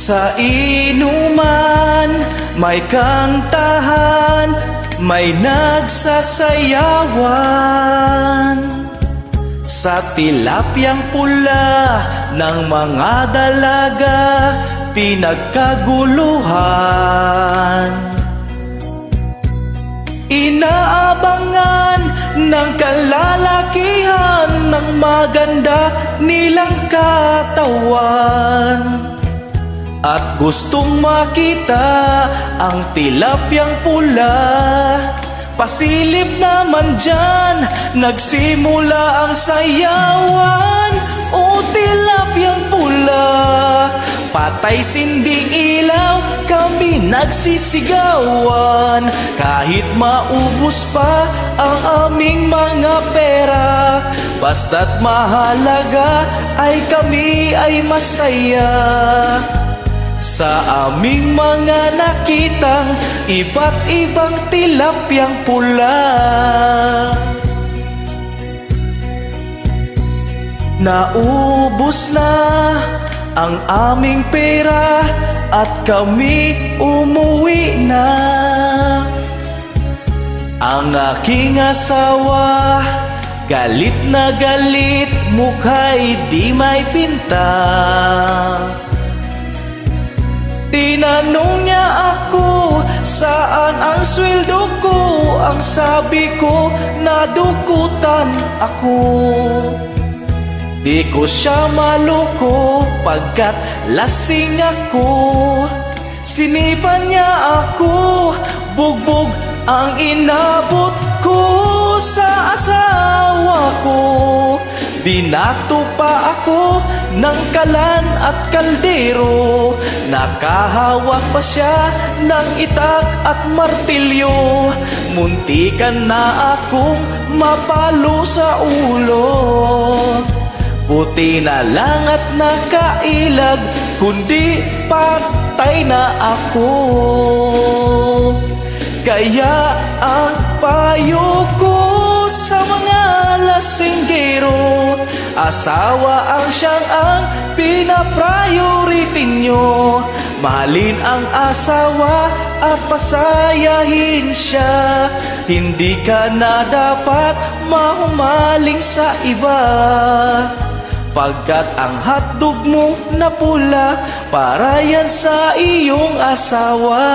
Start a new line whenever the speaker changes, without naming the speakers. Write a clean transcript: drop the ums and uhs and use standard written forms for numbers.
Sa inuman, may kantahan, may nagsasayawan. Sa tilapyang pula ng mga dalaga, pinagkaguluhan. Inaabangan ng kalalakihan ng maganda nilang katawan. At gustong makita ang tilapyang pula. Pasilip naman dyan, nagsimula ang sayawan. O tilapyang pula, patay sinding ilaw, kami nagsisigawan. Kahit maubos pa ang aming mga pera, basta't mahalaga ay kami ay masaya. Sa aming mga nakitang iba't ibang tilapyang pula, naubos na ang aming pera at kami umuwi na. Ang aking asawa, galit na galit, mukha'y di may pinta. Tinanong niya ako, saan ang sweldo ko? Ang sabi ko, nadukutan ako. Di ko siya maloko, pagkat lasing ako. Sinipan niya ako, bugbog ang inabot ko sa asawa ko. Binato pa ako ng kalan at kaldero. Nakahawak pa siya ng itak at martilyo. Muntikan na akong mapalo sa ulo. Buti na lang at nakailag, kundi patay na ako. Kaya ang payo ko sa mga lasinggero, asawa ang siyang ang pinapriority nyo. Mahalin ang asawa at pasayahin siya. Hindi ka na dapat mahumaling sa iba, pagkat ang hotdog mo na pula, para yan sa iyong asawa.